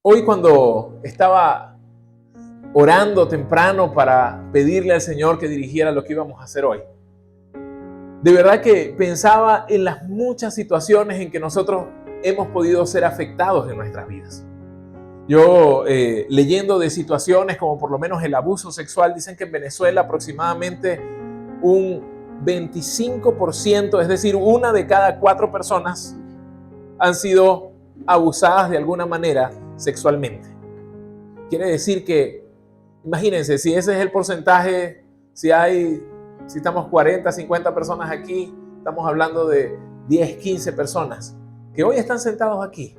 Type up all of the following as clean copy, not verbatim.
Hoy cuando estaba orando temprano para pedirle al Señor que dirigiera lo que íbamos a hacer hoy, de verdad que pensaba en las muchas situaciones en que nosotros hemos podido ser afectados en nuestras vidas. Yo leyendo de situaciones como por lo menos el abuso sexual, dicen que en Venezuela aproximadamente un 25%, es decir, 1 de cada 4 personas han sido abusadas de alguna manera sexualmente. Quiere decir que, imagínense, si ese es el porcentaje, si estamos 40, 50 personas aquí, estamos hablando de 10, 15 personas que hoy están sentados aquí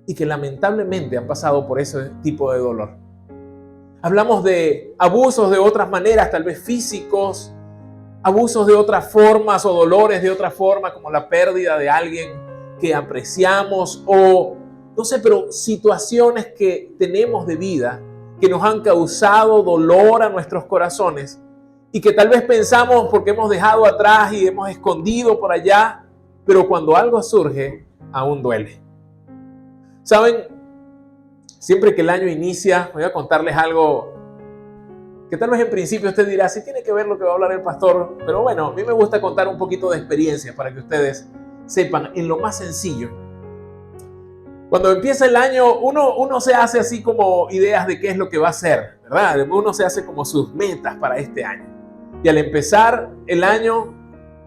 y que lamentablemente han pasado por ese tipo de dolor. Hablamos de abusos de otras maneras, tal vez físicos, abusos de otras formas o dolores de otra forma, como la pérdida de alguien que apreciamos o, no sé, pero situaciones que tenemos de vida que nos han causado dolor a nuestros corazones y que tal vez pensamos porque hemos dejado atrás y hemos escondido por allá, pero cuando algo surge, aún duele. ¿Saben? Siempre que el año inicia, voy a contarles algo que tal vez en principio usted dirá, sí tiene que ver lo que va a hablar el pastor, pero bueno, a mí me gusta contar un poquito de experiencia para que ustedes sepan en lo más sencillo. Cuando empieza el año, uno se hace así como ideas de qué es lo que va a hacer, ¿verdad? Uno se hace como sus metas para este año. Y al empezar el año,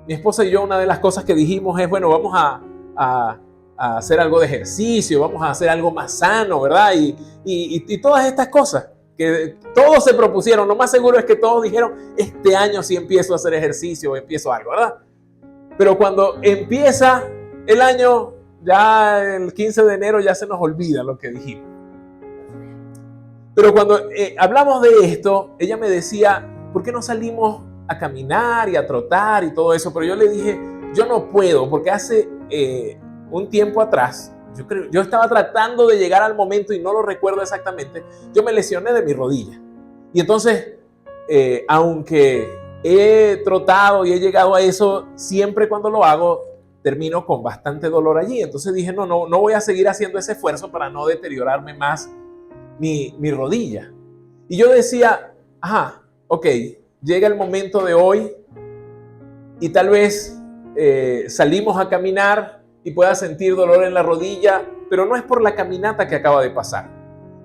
mi esposa y yo, una de las cosas que dijimos es, bueno, vamos a hacer algo de ejercicio, vamos a hacer algo más sano, ¿verdad? Y todas estas cosas que todos se propusieron. Lo más seguro es que todos dijeron, este año sí empiezo a hacer ejercicio, empiezo algo, ¿verdad? Pero cuando empieza el año, ya el 15 de enero ya se nos olvida lo que dijimos. Pero cuando hablamos de esto, ella me decía, ¿por qué no salimos a caminar y a trotar y todo eso? Pero yo le dije, yo no puedo, porque hace un tiempo atrás, yo estaba tratando de llegar al momento y no lo recuerdo exactamente, yo me lesioné de mi rodilla. Y entonces, aunque he trotado y he llegado a eso, siempre cuando lo hago, termino con bastante dolor allí. Entonces dije, no voy a seguir haciendo ese esfuerzo para no deteriorarme más mi rodilla. Y yo decía, ok, llega el momento de hoy y tal vez salimos a caminar y pueda sentir dolor en la rodilla, pero no es por la caminata que acaba de pasar.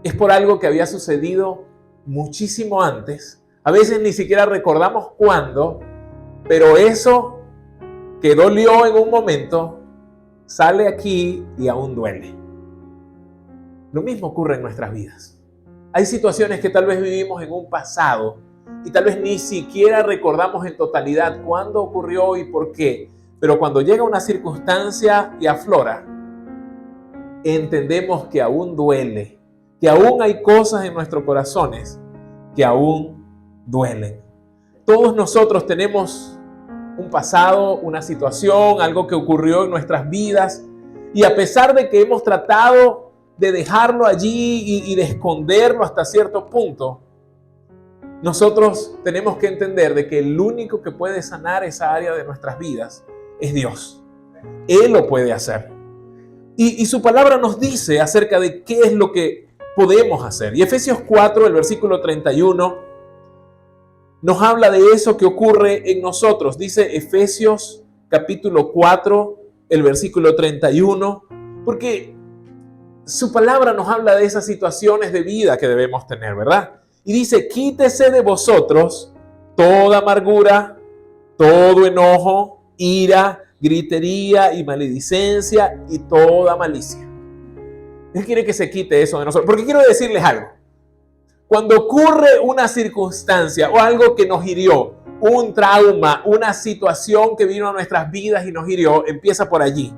Es por algo que había sucedido muchísimo antes. A veces ni siquiera recordamos cuándo, pero eso que dolió en un momento sale aquí y aún duele. Lo mismo ocurre en nuestras vidas. Hay situaciones que tal vez vivimos en un pasado y tal vez ni siquiera recordamos en totalidad cuándo ocurrió y por qué. Pero cuando llega una circunstancia y aflora, entendemos que aún duele, que aún hay cosas en nuestros corazones que aún duelen. Todos nosotros tenemos un pasado, una situación, algo que ocurrió en nuestras vidas, y a pesar de que hemos tratado de dejarlo allí y de esconderlo hasta cierto punto, nosotros tenemos que entender de que el único que puede sanar esa área de nuestras vidas es Dios. Él lo puede hacer. Y su palabra nos dice acerca de qué es lo que podemos hacer. Y Efesios 4, el versículo 31, nos habla de eso que ocurre en nosotros. Dice Efesios capítulo 4, el versículo 31, porque su palabra nos habla de esas situaciones de vida que debemos tener, ¿verdad? Y dice, quítese de vosotros toda amargura, todo enojo, ira, gritería y maledicencia y toda malicia. Él quiere que se quite eso de nosotros. Porque quiero decirles algo. Cuando ocurre una circunstancia o algo que nos hirió, un trauma, una situación que vino a nuestras vidas y nos hirió, empieza por allí.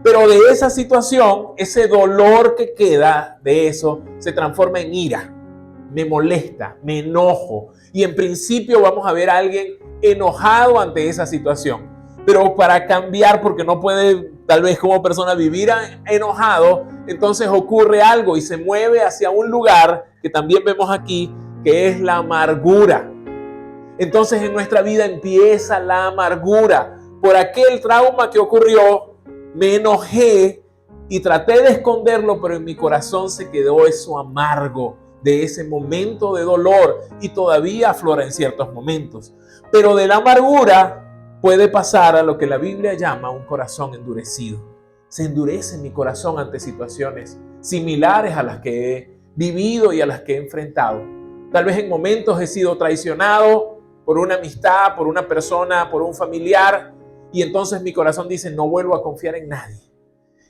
Pero de esa situación, ese dolor que queda de eso, se transforma en ira. Me molesta, me enojo. Y en principio vamos a ver a alguien enojado ante esa situación. Pero para cambiar, porque no puede tal vez como persona vivir enojado, entonces ocurre algo y se mueve hacia un lugar que también vemos aquí, que es la amargura. Entonces en nuestra vida empieza la amargura. Por aquel trauma que ocurrió, me enojé y traté de esconderlo, pero en mi corazón se quedó eso amargo de ese momento de dolor y todavía aflora en ciertos momentos. Pero de la amargura puede pasar a lo que la Biblia llama un corazón endurecido. Se endurece mi corazón ante situaciones similares a las que he vivido y a las que he enfrentado. Tal vez en momentos he sido traicionado por una amistad, por una persona, por un familiar, y entonces mi corazón dice, no vuelvo a confiar en nadie.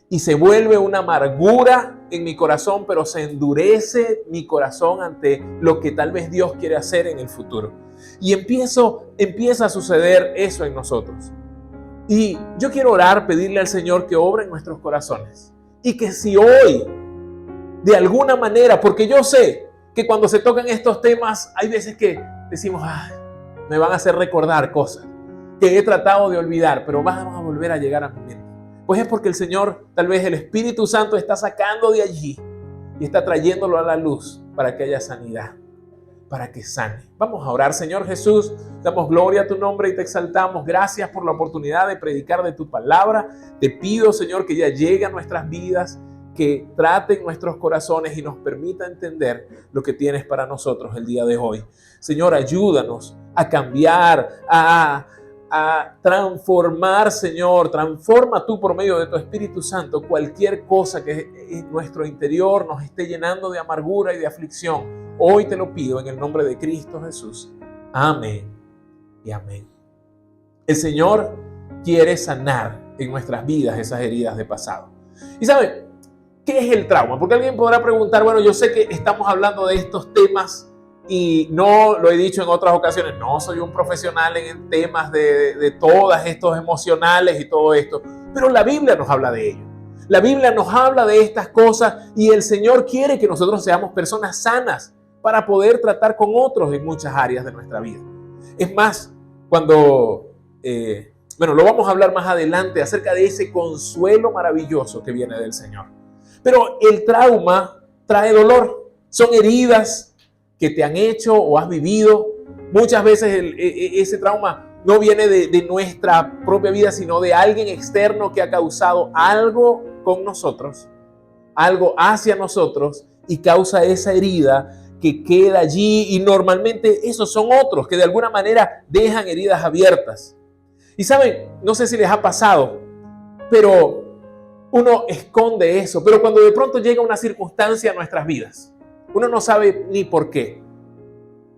Y se vuelve una amargura en mi corazón, pero se endurece mi corazón ante lo que tal vez Dios quiere hacer en el futuro. Y empieza a suceder eso en nosotros. Y yo quiero orar, pedirle al Señor que obre en nuestros corazones. Y que si hoy, de alguna manera, porque yo sé que cuando se tocan estos temas, hay veces que decimos, me van a hacer recordar cosas que he tratado de olvidar, pero vamos a volver a llegar a mi mente. Pues es porque el Señor, tal vez el Espíritu Santo está sacando de allí y está trayéndolo a la luz para que haya sanidad, para que sane. Vamos a orar. Señor Jesús, damos gloria a tu nombre y te exaltamos. Gracias por la oportunidad de predicar de tu palabra. Te pido, Señor, que ya llegue a nuestras vidas, que trate en nuestros corazones y nos permita entender lo que tienes para nosotros el día de hoy. Señor, ayúdanos a cambiar, a transformar, Señor. Transforma tú por medio de tu Espíritu Santo cualquier cosa que en nuestro interior nos esté llenando de amargura y de aflicción. Hoy te lo pido en el nombre de Cristo Jesús. Amén y amén. El Señor quiere sanar en nuestras vidas esas heridas de pasado. Y ¿saben qué es el trauma? Porque alguien podrá preguntar, bueno, yo sé que estamos hablando de estos temas y no lo he dicho en otras ocasiones, no soy un profesional en temas de todas estos emocionales y todo esto, pero la Biblia nos habla de ello. La Biblia nos habla de estas cosas y el Señor quiere que nosotros seamos personas sanas para poder tratar con otros en muchas áreas de nuestra vida. Es más, cuando, lo vamos a hablar más adelante acerca de ese consuelo maravilloso que viene del Señor. Pero el trauma trae dolor, son heridas que te han hecho o has vivido. Muchas veces ese trauma no viene de nuestra propia vida, sino de alguien externo que ha causado algo con nosotros, algo hacia nosotros y causa esa herida que queda allí, y normalmente esos son otros que de alguna manera dejan heridas abiertas. Y saben, no sé si les ha pasado, pero uno esconde eso, pero cuando de pronto llega una circunstancia a nuestras vidas, uno no sabe ni por qué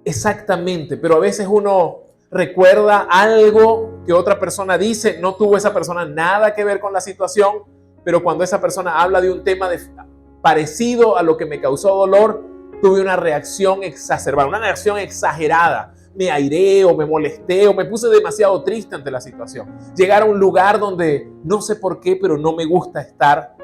exactamente, pero a veces uno recuerda algo que otra persona dice, no tuvo esa persona nada que ver con la situación, pero cuando esa persona habla de un tema parecido a lo que me causó dolor, tuve una reacción exacerbada, una reacción exagerada. Me airé o me molesté o me puse demasiado triste ante la situación. Llegar a un lugar donde no sé por qué, pero no me gusta estar.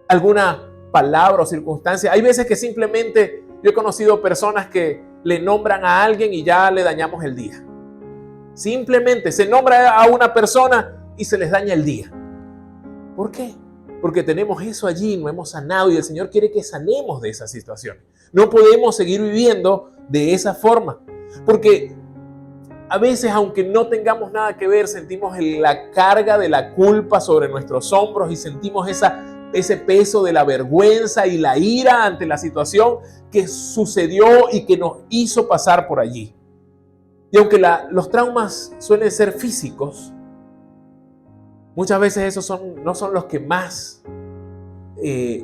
Alguna palabra o circunstancia. Hay veces que simplemente yo he conocido personas que le nombran a alguien y ya le dañamos el día. Simplemente se nombra a una persona y se les daña el día. ¿Por qué? Porque tenemos eso allí, no hemos sanado y el Señor quiere que sanemos de esa situación. No podemos seguir viviendo de esa forma. Porque a veces, aunque no tengamos nada que ver, sentimos la carga de la culpa sobre nuestros hombros y sentimos ese peso de la vergüenza y la ira ante la situación que sucedió y que nos hizo pasar por allí. Y aunque los traumas suelen ser físicos, muchas veces esos no son los que más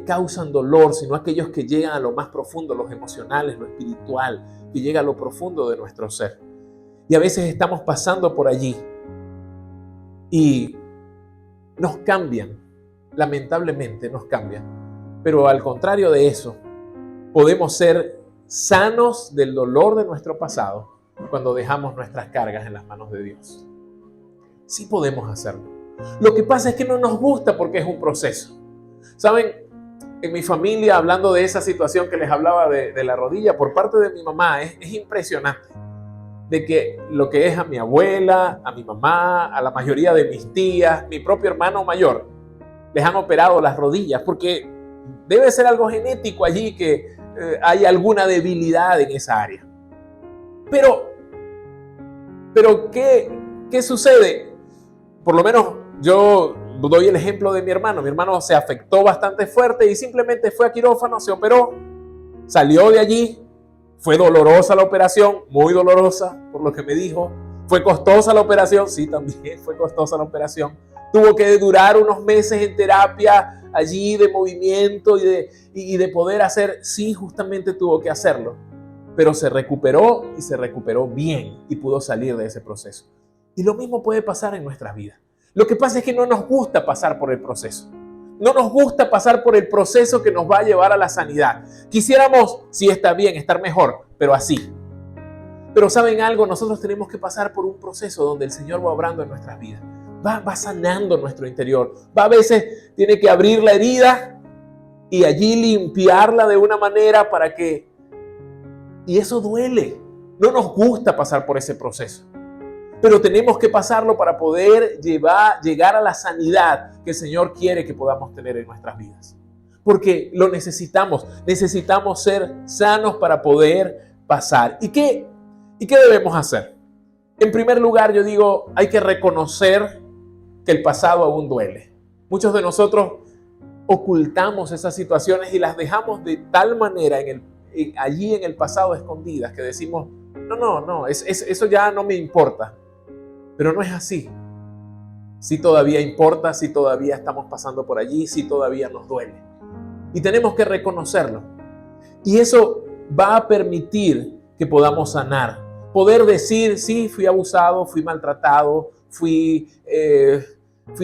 causan dolor, sino aquellos que llegan a lo más profundo, los emocionales, lo espiritual, que llega a lo profundo de nuestro ser. Y a veces estamos pasando por allí y nos cambian, lamentablemente nos cambian. Pero al contrario de eso, podemos ser sanos del dolor de nuestro pasado cuando dejamos nuestras cargas en las manos de Dios. Sí podemos hacerlo. Lo que pasa es que no nos gusta porque es un proceso. ¿Saben? En mi familia, hablando de esa situación que les hablaba de la rodilla, por parte de mi mamá, es impresionante. De que lo que es a mi abuela, a mi mamá, a la mayoría de mis tías, mi propio hermano mayor, les han operado las rodillas porque debe ser algo genético allí, que hay alguna debilidad en esa área. Pero ¿qué sucede? Por lo menos yo doy el ejemplo de mi hermano. Mi hermano se afectó bastante fuerte y simplemente fue a quirófano, se operó, salió de allí. Fue dolorosa la operación, muy dolorosa, por lo que me dijo. Fue costosa la operación, sí, también fue costosa la operación. Tuvo que durar unos meses en terapia allí de movimiento y de poder hacer, sí, justamente tuvo que hacerlo. Pero se recuperó y se recuperó bien y pudo salir de ese proceso. Y lo mismo puede pasar en nuestras vidas. Lo que pasa es que no nos gusta pasar por el proceso. No nos gusta pasar por el proceso que nos va a llevar a la sanidad. Quisiéramos, sí está bien, estar mejor, pero así. Pero ¿saben algo? Nosotros tenemos que pasar por un proceso donde el Señor va obrando en nuestras vidas. Va sanando nuestro interior. A veces tiene que abrir la herida y allí limpiarla de una manera para que... Y eso duele. No nos gusta pasar por ese proceso. Pero tenemos que pasarlo para poder llegar a la sanidad que el Señor quiere que podamos tener en nuestras vidas. Porque lo necesitamos. Necesitamos ser sanos para poder pasar. ¿Y qué debemos hacer? En primer lugar, yo digo, hay que reconocer que el pasado aún duele. Muchos de nosotros ocultamos esas situaciones y las dejamos de tal manera allí en el pasado escondidas que decimos, no, eso ya no me importa. Pero no es así. Sí todavía importa, sí todavía estamos pasando por allí, sí todavía nos duele. Y tenemos que reconocerlo. Y eso va a permitir que podamos sanar. Poder decir, sí, fui abusado, fui maltratado, fui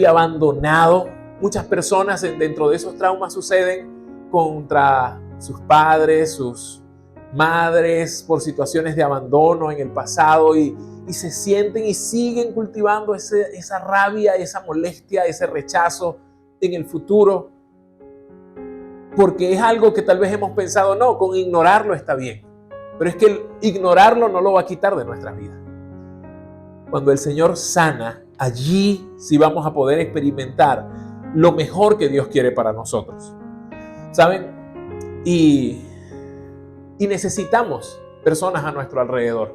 abandonado. Muchas personas dentro de esos traumas suceden contra sus padres, sus madres, por situaciones de abandono en el pasado y se sienten y siguen cultivando esa rabia, esa molestia, ese rechazo en el futuro. Porque es algo que tal vez hemos pensado, no, con ignorarlo está bien. Pero es que el ignorarlo no lo va a quitar de nuestras vidas. Cuando el Señor sana, allí sí vamos a poder experimentar lo mejor que Dios quiere para nosotros. ¿Saben? Y necesitamos personas a nuestro alrededor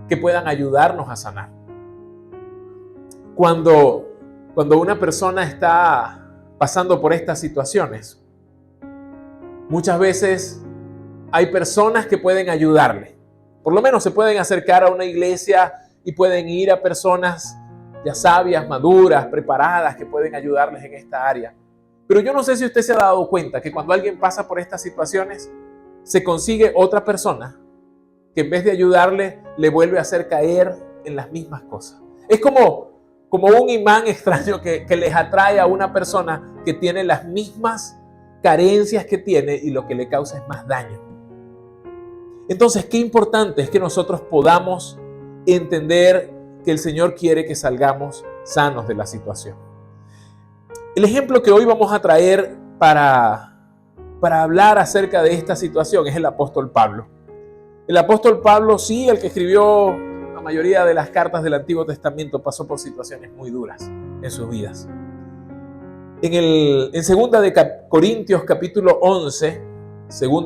que puedan ayudarnos a sanar. Cuando una persona está pasando por estas situaciones, muchas veces hay personas que pueden ayudarle. Por lo menos se pueden acercar a una iglesia y pueden ir a personas ya sabias, maduras, preparadas, que pueden ayudarles en esta área. Pero yo no sé si usted se ha dado cuenta que cuando alguien pasa por estas situaciones, se consigue otra persona que en vez de ayudarle, le vuelve a hacer caer en las mismas cosas. Es como un imán extraño que les atrae a una persona que tiene las mismas carencias que tiene y lo que le causa es más daño. Entonces, qué importante es que nosotros podamos entender que el Señor quiere que salgamos sanos de la situación. El ejemplo que hoy vamos a traer para hablar acerca de esta situación es el apóstol Pablo. El apóstol Pablo, sí, el que escribió la mayoría de las cartas del Antiguo Testamento, pasó por situaciones muy duras en sus vidas. En 2 de Corintios capítulo 11, 2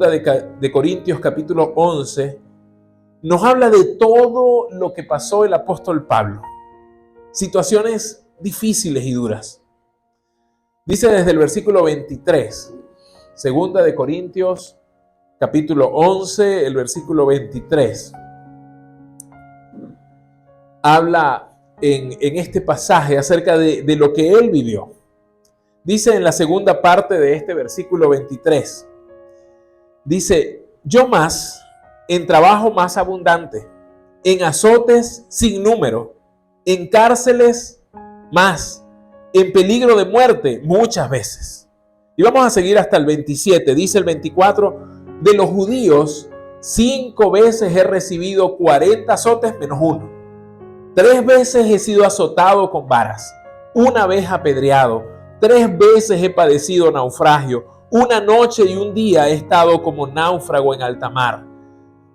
de Corintios capítulo 11, nos habla de todo lo que pasó el apóstol Pablo. Situaciones difíciles y duras. Dice desde el versículo 23, 2 de Corintios capítulo 11, el versículo 23. Habla en este pasaje acerca de lo que él vivió. Dice en la segunda parte de este versículo 23. Dice, yo más, en trabajo más abundante, en azotes sin número, en cárceles más, en peligro de muerte muchas veces. Y vamos a seguir hasta el 27. Dice el 24, de los judíos 5 veces he recibido 40 azotes menos 1. 3 veces he sido azotado con varas, 1 vez apedreado, 3 veces he padecido naufragio, 1 noche y 1 día he estado como náufrago en alta mar.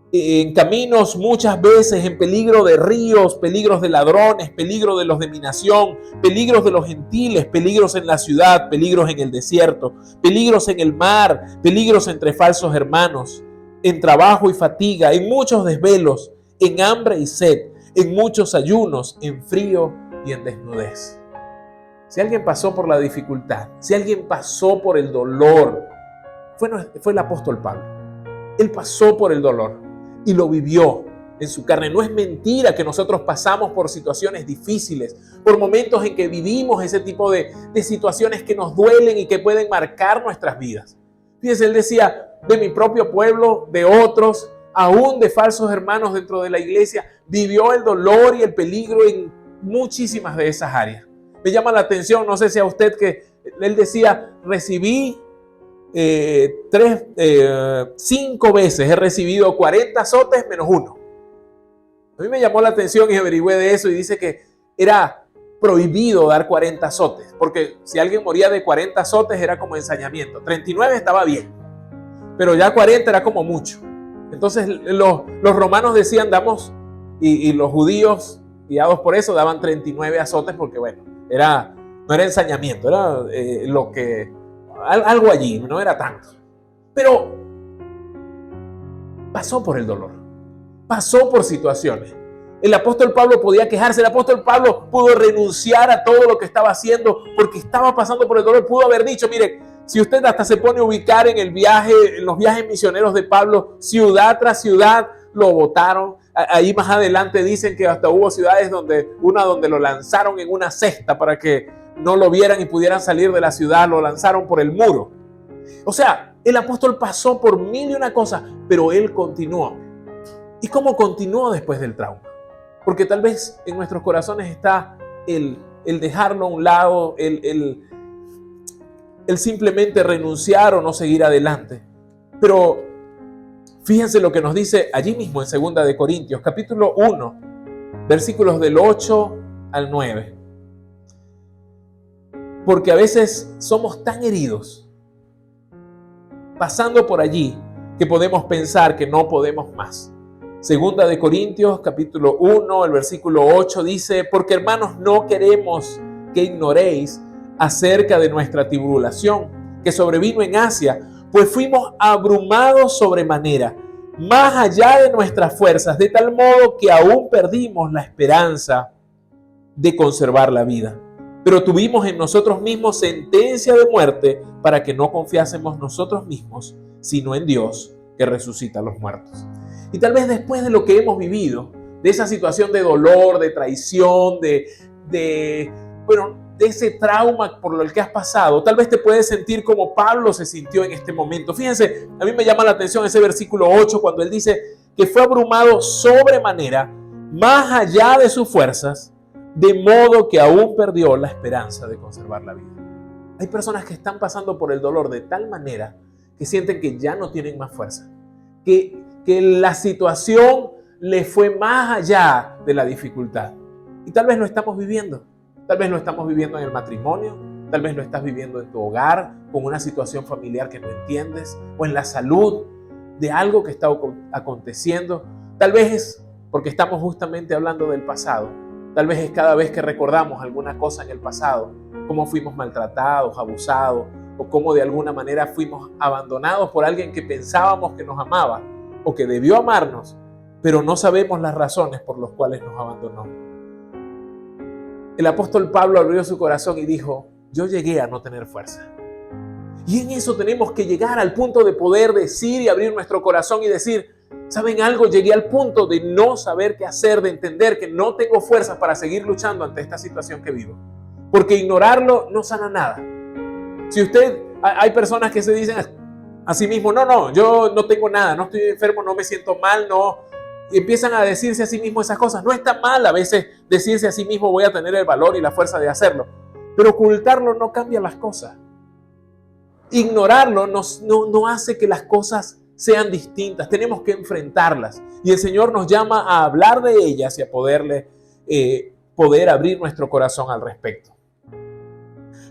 En caminos muchas veces, en peligro de ríos, peligros de ladrones, peligro de los de mi nación, peligros de los gentiles, peligros en la ciudad, peligros en el desierto, peligros en el mar, peligros entre falsos hermanos, en trabajo y fatiga, en muchos desvelos, en hambre y sed, en muchos ayunos, en frío y en desnudez. si alguien pasó por la dificultad, si alguien pasó por el dolor, fue el apóstol Pablo. Él pasó por el dolor y lo vivió en su carne. No es mentira que nosotros pasamos por situaciones difíciles, por momentos en que vivimos ese tipo de situaciones que nos duelen y que pueden marcar nuestras vidas. Fíjense, él decía, de mi propio pueblo, de otros, aún de falsos hermanos dentro de la iglesia, vivió el dolor y el peligro en muchísimas de esas áreas. Me llama la atención, no sé si a usted, que él decía, recibí 5 veces, he recibido 40 azotes menos 1. A mí me llamó la atención y averigüé de eso y dice que era prohibido dar 40 azotes, porque si alguien moría de 40 azotes era como ensañamiento. 39 estaba bien, pero ya 40 era como mucho. Entonces los romanos decían damos, y los judíos, guiados por eso, daban 39 azotes porque bueno, no era ensañamiento, era algo allí, no era tanto. Pero pasó por el dolor, pasó por situaciones. El apóstol Pablo podía quejarse, el apóstol Pablo pudo renunciar a todo lo que estaba haciendo porque estaba pasando por el dolor. Pudo haber dicho, mire, si usted hasta se pone a ubicar en los viajes misioneros de Pablo, ciudad tras ciudad lo botaron. Ahí más adelante dicen que hasta hubo ciudades donde lo lanzaron en una cesta para que no lo vieran y pudieran salir de la ciudad, lo lanzaron por el muro. O sea, el apóstol pasó por mil y una cosas, pero él continuó. ¿Y cómo continuó después del trauma? Porque tal vez en nuestros corazones está el dejarlo a un lado, el simplemente renunciar o no seguir adelante. Pero fíjense lo que nos dice allí mismo en 2 de Corintios, capítulo 1, versículos del 8 al 9. Porque a veces somos tan heridos, pasando por allí, que podemos pensar que no podemos más. 2 de Corintios, capítulo 1, el versículo 8 dice, porque hermanos, no queremos que ignoréis acerca de nuestra tribulación que sobrevino en Asia, pues fuimos abrumados sobremanera, más allá de nuestras fuerzas, de tal modo que aún perdimos la esperanza de conservar la vida. Pero tuvimos en nosotros mismos sentencia de muerte para que no confiásemos nosotros mismos, sino en Dios que resucita a los muertos. Y tal vez después de lo que hemos vivido, de esa situación de dolor, de traición, de ese trauma por el que has pasado, tal vez te puedes sentir como Pablo se sintió en este momento. Fíjense, a mí me llama la atención ese versículo 8 cuando él dice que fue abrumado sobremanera, más allá de sus fuerzas, de modo que aún perdió la esperanza de conservar la vida. Hay personas que están pasando por el dolor de tal manera que sienten que ya no tienen más fuerza, que la situación le fue más allá de la dificultad. Y tal vez lo estamos viviendo. Tal vez lo estamos viviendo en el matrimonio, tal vez lo estás viviendo en tu hogar, con una situación familiar que no entiendes, o en la salud de algo que está aconteciendo. Tal vez es porque estamos justamente hablando del pasado. Tal vez es cada vez que recordamos alguna cosa en el pasado, cómo fuimos maltratados, abusados, o cómo de alguna manera fuimos abandonados por alguien que pensábamos que nos amaba o que debió amarnos, pero no sabemos las razones por las cuales nos abandonó. El apóstol Pablo abrió su corazón y dijo, yo llegué a no tener fuerza. Y en eso tenemos que llegar al punto de poder decir y abrir nuestro corazón y decir, ¿saben algo? Llegué al punto de no saber qué hacer, de entender que no tengo fuerzas para seguir luchando ante esta situación que vivo. Porque ignorarlo no sana nada. Si hay personas que se dicen a sí mismos, no, yo no tengo nada, no estoy enfermo, no me siento mal, no. Y empiezan a decirse a sí mismos esas cosas. No está mal a veces decirse a sí mismo, voy a tener el valor y la fuerza de hacerlo. Pero ocultarlo no cambia las cosas. Ignorarlo no hace que las cosas sean distintas. Tenemos que enfrentarlas. Y el Señor nos llama a hablar de ellas y a poder abrir nuestro corazón al respecto.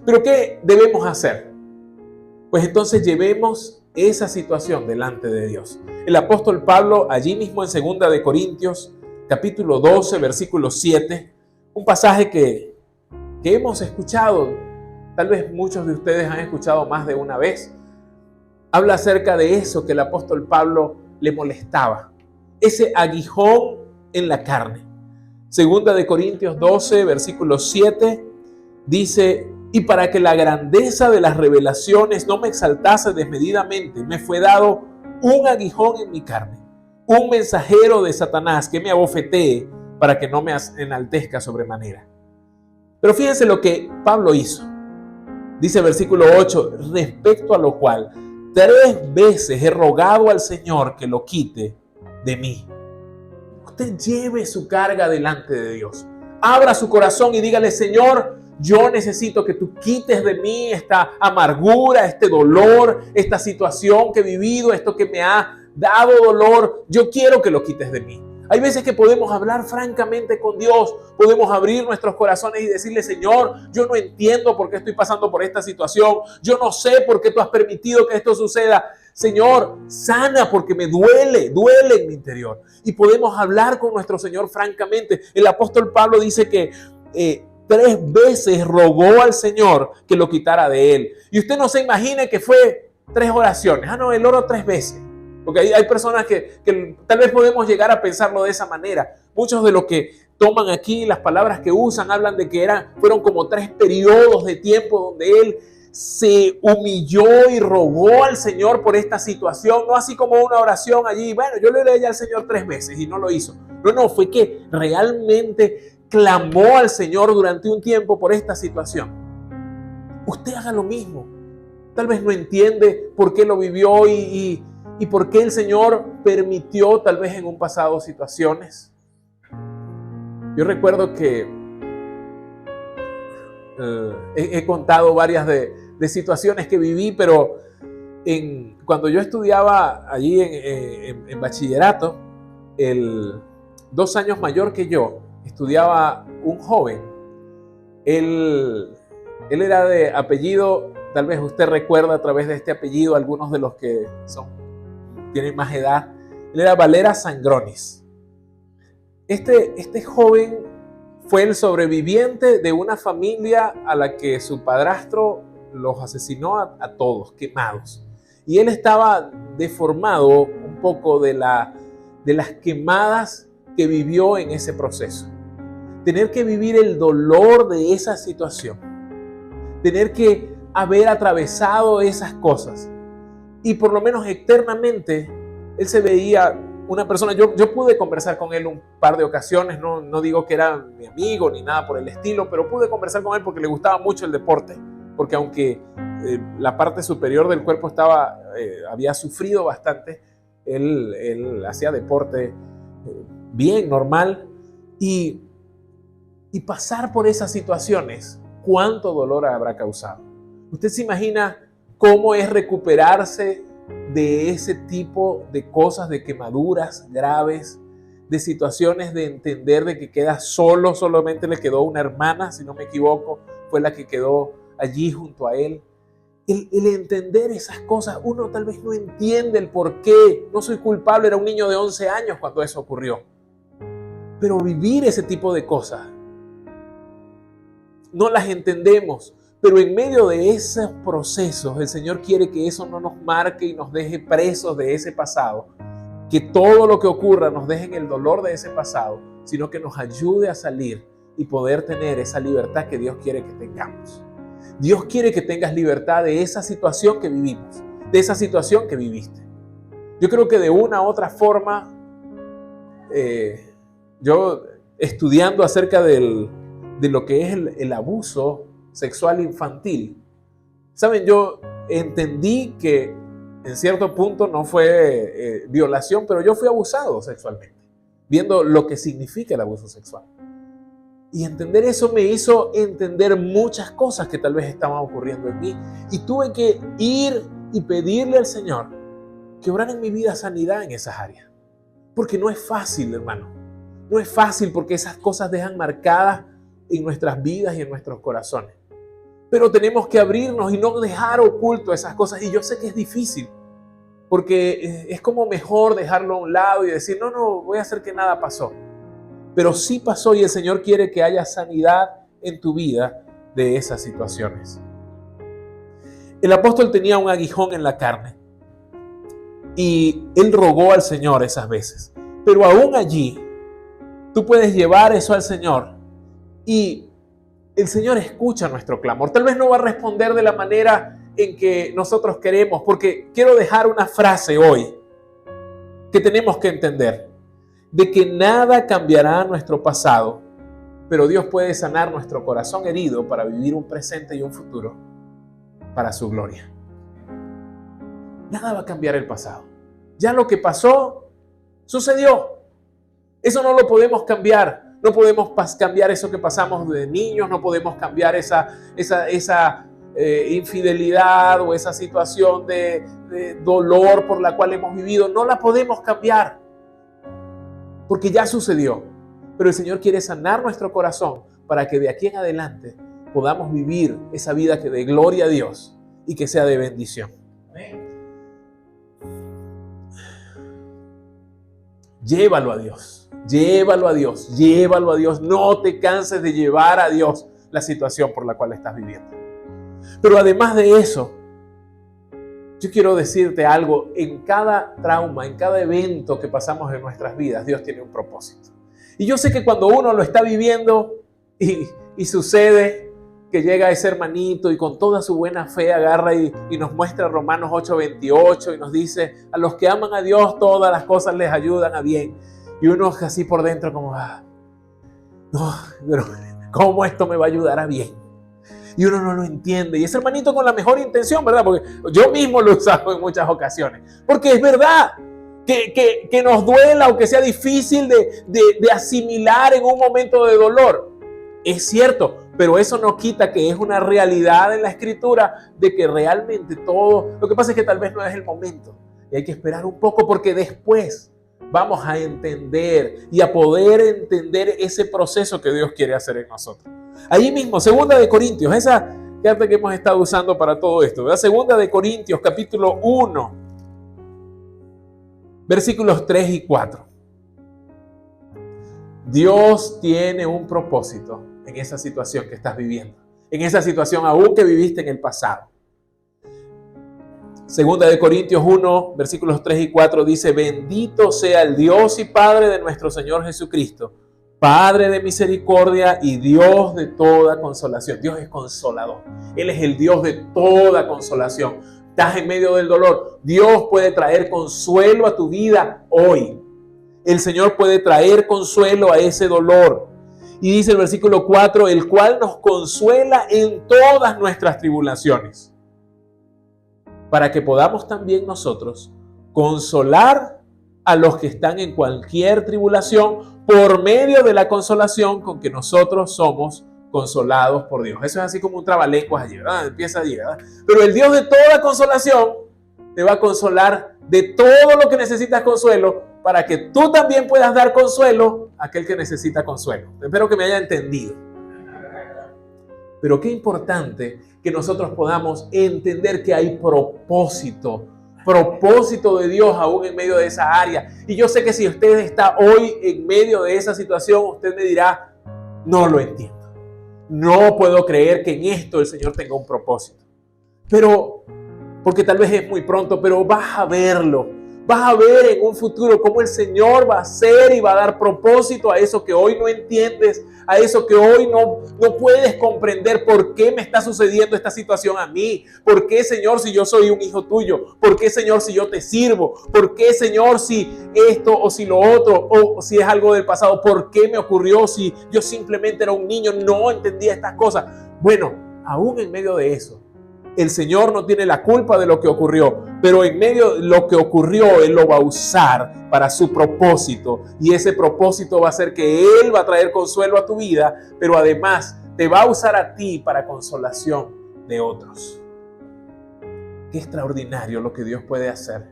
¿Pero qué debemos hacer? Pues entonces llevemos esa situación delante de Dios. El apóstol Pablo, allí mismo en 2 de Corintios, capítulo 12, versículo 7, un pasaje que hemos escuchado, tal vez muchos de ustedes han escuchado más de una vez, habla acerca de eso que el apóstol Pablo le molestaba, ese aguijón en la carne. 2 de Corintios 12, versículo 7, dice, y para que la grandeza de las revelaciones no me exaltase desmedidamente, me fue dado un aguijón en mi carne, un mensajero de Satanás que me abofetee para que no me enaltezca sobremanera. Pero fíjense lo que Pablo hizo. Dice el versículo 8, respecto a lo cual 3 veces he rogado al Señor que lo quite de mí. Usted lleve su carga delante de Dios. Abra su corazón y dígale, Señor, yo necesito que tú quites de mí esta amargura, este dolor, esta situación que he vivido, esto que me ha dado dolor. Yo quiero que lo quites de mí. Hay veces que podemos hablar francamente con Dios, podemos abrir nuestros corazones y decirle, Señor, yo no entiendo por qué estoy pasando por esta situación, yo no sé por qué tú has permitido que esto suceda. Señor, sana porque me duele en mi interior. Y podemos hablar con nuestro Señor francamente. El apóstol Pablo dice que 3 veces rogó al Señor que lo quitara de él. Y usted no se imagine que fue 3 oraciones. No, él oró 3 veces. Porque hay personas que tal vez podemos llegar a pensarlo de esa manera. Muchos de los que toman aquí las palabras que usan hablan de que fueron como 3 periodos de tiempo donde él se humilló y rogó al Señor por esta situación. No así como una oración allí. Bueno, yo le leí al Señor 3 veces y no lo hizo. No, fue que realmente clamó al Señor durante un tiempo por esta situación. Usted haga lo mismo. Tal vez no entiende por qué lo vivió y por qué el Señor permitió tal vez en un pasado situaciones. Yo recuerdo que he contado varias de situaciones que viví, pero cuando yo estudiaba allí en bachillerato, 2 años mayor que yo, estudiaba un joven. Él era de apellido, tal vez usted recuerda a través de este apellido, algunos de los que tienen más edad. Él era Valera Sangronis. Este joven fue el sobreviviente de una familia a la que su padrastro los asesinó a todos, quemados. Y él estaba deformado un poco de las quemadas que vivió en ese proceso. Tener que vivir el dolor de esa situación. Tener que haber atravesado esas cosas. Y por lo menos externamente, él se veía una persona. Yo pude conversar con él un par de ocasiones, no digo que era mi amigo ni nada por el estilo, pero pude conversar con él porque le gustaba mucho el deporte. Porque aunque la parte superior del cuerpo había sufrido bastante, él hacía deporte bien, normal. Y pasar por esas situaciones, ¿cuánto dolor habrá causado? ¿Usted se imagina cómo es recuperarse de ese tipo de cosas, de quemaduras graves, de situaciones de entender de que queda solo? Solamente le quedó una hermana, si no me equivoco, fue la que quedó allí junto a él. El entender esas cosas, uno tal vez no entiende el por qué. No soy culpable, era un niño de 11 años cuando eso ocurrió. Pero vivir ese tipo de cosas, no las entendemos. Pero en medio de esos procesos, el Señor quiere que eso no nos marque y nos deje presos de ese pasado. Que todo lo que ocurra nos deje en el dolor de ese pasado, sino que nos ayude a salir y poder tener esa libertad que Dios quiere que tengamos. Dios quiere que tengas libertad de esa situación que vivimos, de esa situación que viviste. Yo creo que de una u otra forma, yo estudiando acerca de lo que es el abuso sexual infantil, ¿saben? Yo entendí que en cierto punto no fue violación, pero yo fui abusado sexualmente, viendo lo que significa el abuso sexual. Y entender eso me hizo entender muchas cosas que tal vez estaban ocurriendo en mí. Y tuve que ir y pedirle al Señor que obrara en mi vida sanidad en esas áreas. Porque no es fácil, hermano. No es fácil porque esas cosas dejan marcadas en nuestras vidas y en nuestros corazones. Pero tenemos que abrirnos y no dejar oculto esas cosas. Y yo sé que es difícil, porque es como mejor dejarlo a un lado y decir, no, voy a hacer que nada pasó. Pero sí pasó y el Señor quiere que haya sanidad en tu vida de esas situaciones. El apóstol tenía un aguijón en la carne y él rogó al Señor esas veces. Pero aún allí, tú puedes llevar eso al Señor y el Señor escucha nuestro clamor. Tal vez no va a responder de la manera en que nosotros queremos, porque quiero dejar una frase hoy que tenemos que entender, de que nada cambiará nuestro pasado, pero Dios puede sanar nuestro corazón herido para vivir un presente y un futuro para su gloria. Nada va a cambiar el pasado. Ya lo que pasó, sucedió. Eso no lo podemos cambiar. No podemos cambiar eso que pasamos de niños, no podemos cambiar esa infidelidad o esa situación de dolor por la cual hemos vivido. No la podemos cambiar, porque ya sucedió. Pero el Señor quiere sanar nuestro corazón para que de aquí en adelante podamos vivir esa vida que dé gloria a Dios y que sea de bendición. Llévalo a Dios, llévalo a Dios, llévalo a Dios. No te canses de llevar a Dios la situación por la cual estás viviendo. Pero además de eso, yo quiero decirte algo. En cada trauma, en cada evento que pasamos en nuestras vidas, Dios tiene un propósito. Y yo sé que cuando uno lo está viviendo y sucede que llega ese hermanito y con toda su buena fe agarra y nos muestra Romanos 8:28 y nos dice: a los que aman a Dios todas las cosas les ayudan a bien. Y uno así por dentro como, no, pero ¿cómo esto me va a ayudar a bien? Y uno no lo entiende. Y ese hermanito con la mejor intención, ¿verdad? Porque yo mismo lo he usado en muchas ocasiones. Porque es verdad que nos duela o que sea difícil de asimilar en un momento de dolor. Es cierto, pero eso no quita que es una realidad en la Escritura de que realmente todo... Lo que pasa es que tal vez no es el momento. Y hay que esperar un poco porque después vamos a entender y a poder entender ese proceso que Dios quiere hacer en nosotros. Allí mismo, 2 de Corintios, esa carta que hemos estado usando para todo esto, ¿verdad? 2 de Corintios, capítulo 1, versículos 3 y 4. Dios tiene un propósito en esa situación que estás viviendo, en esa situación aún que viviste en el pasado. 2 de Corintios 1, versículos 3 y 4 dice: bendito sea el Dios y Padre de nuestro Señor Jesucristo, Padre de misericordia y Dios de toda consolación. Dios es consolador. Él es el Dios de toda consolación. Estás en medio del dolor. Dios puede traer consuelo a tu vida hoy. El Señor puede traer consuelo a ese dolor. Y dice el versículo 4, el cual nos consuela en todas nuestras tribulaciones, para que podamos también nosotros consolar a los que están en cualquier tribulación por medio de la consolación con que nosotros somos consolados por Dios. Eso es así como un trabalenguas allí, ¿verdad? Empieza allí, ¿verdad? Pero el Dios de toda consolación te va a consolar de todo lo que necesitas consuelo, para que tú también puedas dar consuelo a aquel que necesita consuelo. Espero que me haya entendido. Pero qué importante que nosotros podamos entender que hay propósito de Dios aún en medio de esa área. Y yo sé que si usted está hoy en medio de esa situación, usted me dirá: no lo entiendo. No puedo creer que en esto el Señor tenga un propósito. Pero, porque tal vez es muy pronto, pero vas a verlo. Vas a ver en un futuro cómo el Señor va a hacer y va a dar propósito a eso que hoy no entiendes, a eso que hoy no puedes comprender. ¿Por qué me está sucediendo esta situación a mí? ¿Por qué, Señor, si yo soy un hijo tuyo? ¿Por qué, Señor, si yo te sirvo? ¿Por qué, Señor, si esto o si lo otro, o si es algo del pasado? ¿Por qué me ocurrió si yo simplemente era un niño, no entendía estas cosas? Bueno, aún en medio de eso, el Señor no tiene la culpa de lo que ocurrió, pero en medio de lo que ocurrió, Él lo va a usar para su propósito. Y ese propósito va a ser que Él va a traer consuelo a tu vida, pero además te va a usar a ti para consolación de otros. Qué extraordinario lo que Dios puede hacer.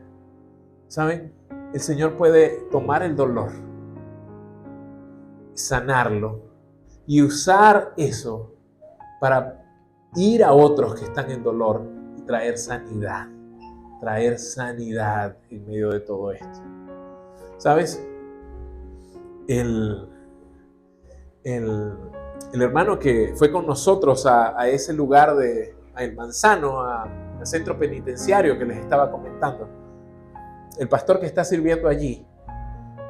¿Saben? El Señor puede tomar el dolor, sanarlo y usar eso para ir a otros que están en dolor y traer sanidad en medio de todo esto. ¿Sabes? El hermano que fue con nosotros a ese lugar a El Manzano, al centro penitenciario que les estaba comentando, el pastor que está sirviendo allí,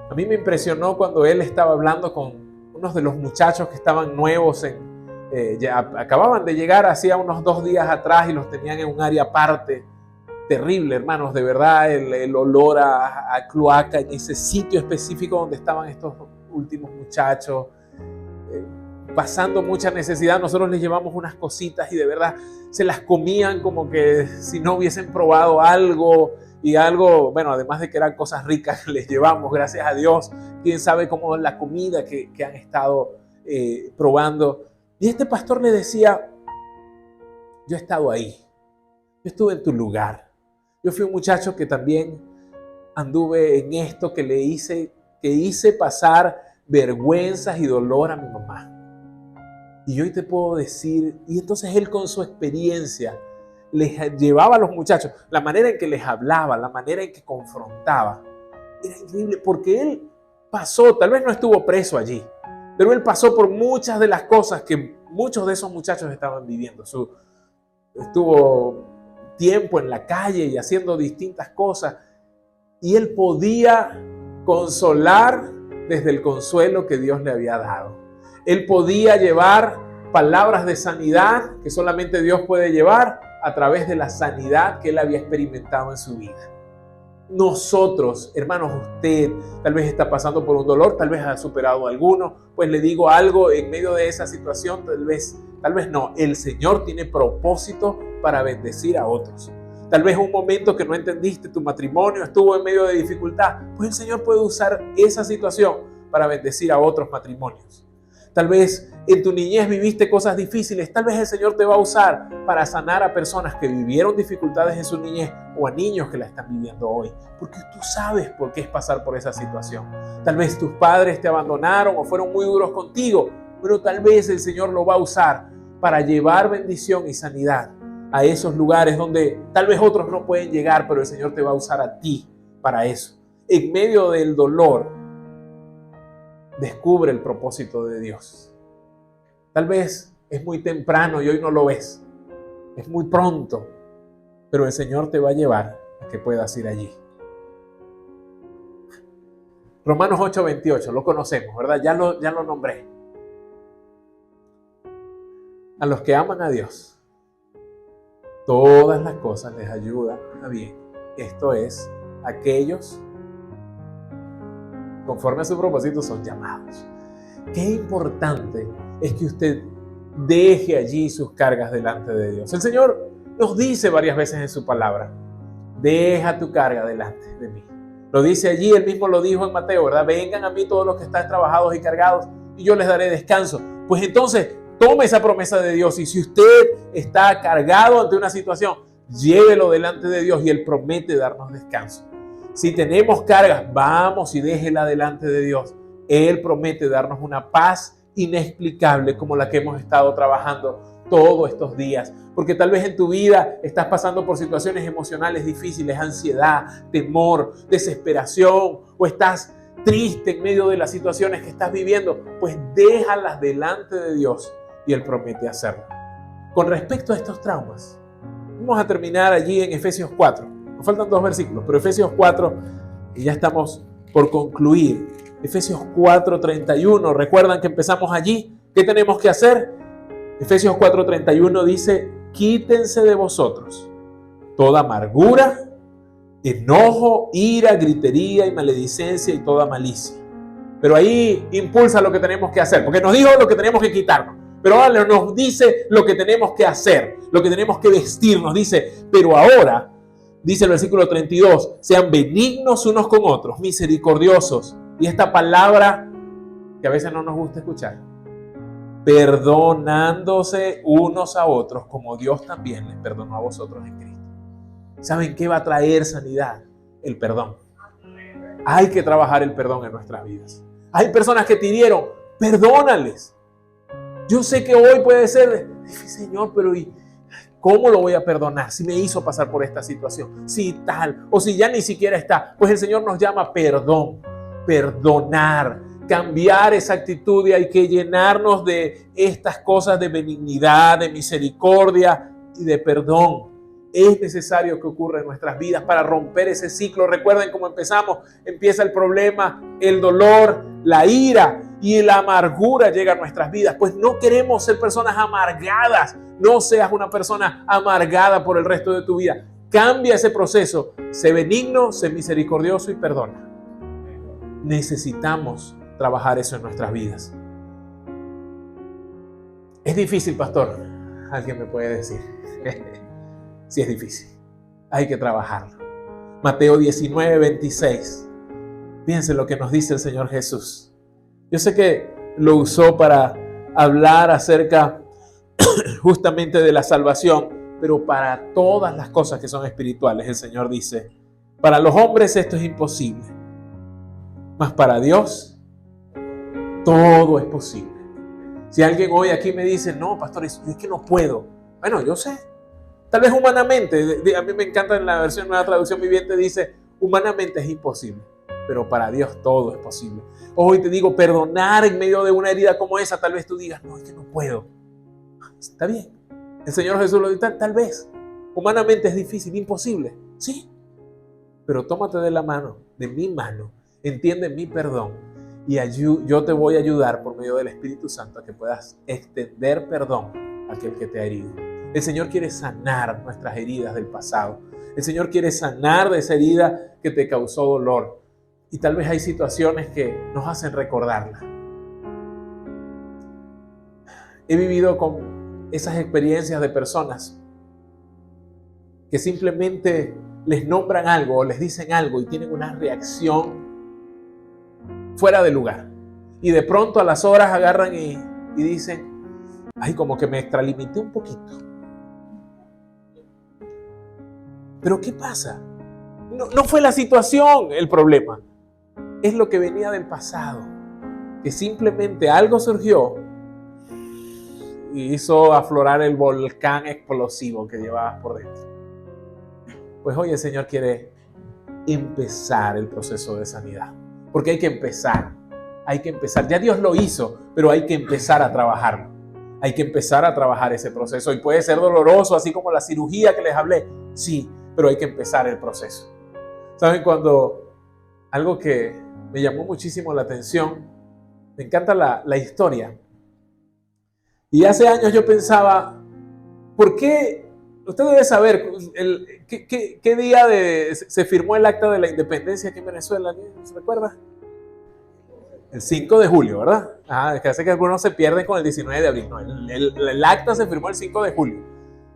a mí me impresionó cuando él estaba hablando con unos de los muchachos que estaban nuevos Ya acababan de llegar hacía unos 2 días atrás y los tenían en un área aparte. Terrible, hermanos, de verdad, el olor a cloaca en ese sitio específico donde estaban estos últimos muchachos, pasando mucha necesidad. Nosotros les llevamos unas cositas y de verdad se las comían como que si no hubiesen probado algo. Y algo, bueno, además de que eran cosas ricas, les llevamos, gracias a Dios. Quién sabe cómo la comida que han estado probando. Y este pastor le decía, yo he estado ahí, yo estuve en tu lugar. Yo fui un muchacho que también anduve en esto, que hice pasar vergüenzas y dolor a mi mamá. Y hoy te puedo decir, y entonces él con su experiencia les llevaba a los muchachos, la manera en que les hablaba, la manera en que confrontaba, era increíble porque él pasó, tal vez no estuvo preso allí, pero él pasó por muchas de las cosas que muchos de esos muchachos estaban viviendo. Estuvo tiempo en la calle y haciendo distintas cosas, y él podía consolar desde el consuelo que Dios le había dado. Él podía llevar palabras de sanidad que solamente Dios puede llevar a través de la sanidad que él había experimentado en su vida. Nosotros, hermanos, usted tal vez está pasando por un dolor, tal vez ha superado alguno, pues le digo algo en medio de esa situación, tal vez no, el Señor tiene propósito para bendecir a otros. Tal vez un momento que no entendiste, tu matrimonio estuvo en medio de dificultad, pues el Señor puede usar esa situación para bendecir a otros matrimonios. Tal vez en tu niñez viviste cosas difíciles, tal vez el Señor te va a usar para sanar a personas que vivieron dificultades en su niñez o a niños que la están viviendo hoy, porque tú sabes por qué es pasar por esa situación. Tal vez tus padres te abandonaron o fueron muy duros contigo, pero tal vez el Señor lo va a usar para llevar bendición y sanidad a esos lugares donde tal vez otros no pueden llegar, pero el Señor te va a usar a ti para eso. En medio del dolor, descubre el propósito de Dios. Tal vez es muy temprano y hoy no lo ves. Es muy pronto, pero el Señor te va a llevar a que puedas ir allí. Romanos 8:28, lo conocemos, ¿verdad? Ya lo nombré. A los que aman a Dios, todas las cosas les ayudan a bien. Esto es, aquellos conforme a su propósito son llamados. Qué importante es que usted deje allí sus cargas delante de Dios. El Señor nos dice varias veces en su palabra, deja tu carga delante de mí. Lo dice allí, él mismo lo dijo en Mateo, ¿verdad? Vengan a mí todos los que están trabajados y cargados y yo les daré descanso. Pues entonces, tome esa promesa de Dios y si usted está cargado ante una situación, llévelo delante de Dios y Él promete darnos descanso. Si tenemos cargas, vamos y déjela delante de Dios. Él promete darnos una paz inexplicable como la que hemos estado trabajando todos estos días. Porque tal vez en tu vida estás pasando por situaciones emocionales difíciles, ansiedad, temor, desesperación, o estás triste en medio de las situaciones que estás viviendo. Pues déjalas delante de Dios y Él promete hacerlo. Con respecto a estos traumas, vamos a terminar allí en Efesios 4. Nos faltan 2 versículos, pero Efesios 4, y ya estamos por concluir. Efesios 4:31, ¿recuerdan que empezamos allí? ¿Qué tenemos que hacer? Efesios 4:31 dice, quítense de vosotros toda amargura, enojo, ira, gritería y maledicencia y toda malicia. Pero ahí impulsa lo que tenemos que hacer, porque nos dijo lo que tenemos que quitarnos. Pero ahora nos dice lo que tenemos que hacer, lo que tenemos que vestir. Nos dice, pero ahora, dice el versículo 32, sean benignos unos con otros, misericordiosos. Y esta palabra que a veces no nos gusta escuchar, perdonándose unos a otros como Dios también les perdonó a vosotros en Cristo. ¿Saben qué va a traer sanidad? El perdón. Hay que trabajar el perdón en nuestras vidas. Hay personas que te hirieron, perdónales. Yo sé que hoy puede ser, Señor, pero ¿y cómo lo voy a perdonar si me hizo pasar por esta situación? Si tal, o si ya ni siquiera está. Pues el Señor nos llama perdón, perdonar, cambiar esa actitud y hay que llenarnos de estas cosas de benignidad, de misericordia y de perdón. Es necesario que ocurra en nuestras vidas para romper ese ciclo. Recuerden cómo empezamos. Empieza el problema, el dolor, la ira. y la amargura llega a nuestras vidas. Pues no queremos ser personas amargadas. No seas una persona amargada por el resto de tu vida. Cambia ese proceso. Sé benigno, sé misericordioso y perdona. Necesitamos trabajar eso en nuestras vidas. Es difícil, pastor. Alguien me puede decir. Sí, es difícil. Hay que trabajarlo. Mateo 19, 26. Fíjense lo que nos dice el Señor Jesús. Yo sé que lo usó para hablar acerca justamente de la salvación, pero para todas las cosas que son espirituales, el Señor dice, para los hombres esto es imposible, mas para Dios todo es posible. Si alguien hoy aquí me dice, no, pastor, es que no puedo. Bueno, yo sé. Tal vez humanamente, a mí me encanta en la versión Nueva Traducción Viviente, dice, humanamente es imposible, pero para Dios todo es posible. Hoy te digo, perdonar en medio de una herida como esa, tal vez tú digas, no, es que no puedo. Está bien. El Señor Jesús lo dice, tal vez. Humanamente es difícil, imposible. Sí. Pero tómate de la mano, de mi mano, entiende mi perdón y yo te voy a ayudar por medio del Espíritu Santo a que puedas extender perdón a aquel que te ha herido. El Señor quiere sanar nuestras heridas del pasado. El Señor quiere sanar de esa herida que te causó dolor. Y tal vez hay situaciones que nos hacen recordarla. He vivido con esas experiencias de personas que simplemente les nombran algo o les dicen algo y tienen una reacción fuera de lugar. Y de pronto a las horas agarran y dicen, ay, como que me extralimité un poquito. Pero ¿qué pasa? No fue la situación el problema. Es lo que venía del pasado. Que simplemente algo surgió y hizo aflorar el volcán explosivo que llevabas por dentro. Pues hoy el Señor quiere empezar el proceso de sanidad. Porque hay que empezar. Hay que empezar. Ya Dios lo hizo, pero hay que empezar a trabajarlo. Hay que empezar a trabajar ese proceso. Y puede ser doloroso, así como la cirugía que les hablé. Sí, pero hay que empezar el proceso. ¿Saben? Cuando algo que me llamó muchísimo la atención, me encanta la historia. Y hace años yo pensaba, ¿por qué? Usted debe saber ¿qué día se firmó el acta de la independencia aquí en Venezuela? ¿Se recuerda? El 5 de julio, ¿verdad? Es que hace que algunos se pierden con el 19 de abril. No, el acta se firmó el 5 de julio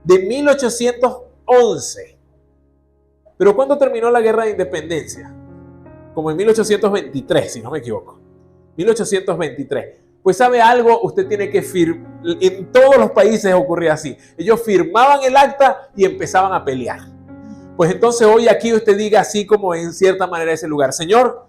de 1811. ¿Pero cuándo terminó la guerra de independencia? Como en 1823, si no me equivoco. 1823. Pues ¿sabe algo? Usted tiene que firmar. En todos los países ocurría así. Ellos firmaban el acta y empezaban a pelear. Pues entonces hoy aquí usted diga así como en cierta manera ese lugar. Señor,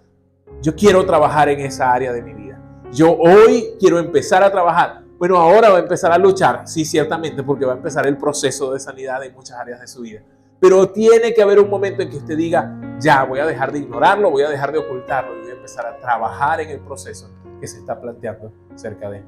yo quiero trabajar en esa área de mi vida. Yo hoy quiero empezar a trabajar. Bueno, ahora va a empezar a luchar. Sí, ciertamente, porque va a empezar el proceso de sanidad en muchas áreas de su vida. Pero tiene que haber un momento en que usted diga, ya, voy a dejar de ignorarlo, voy a dejar de ocultarlo y voy a empezar a trabajar en el proceso que se está planteando cerca de mí.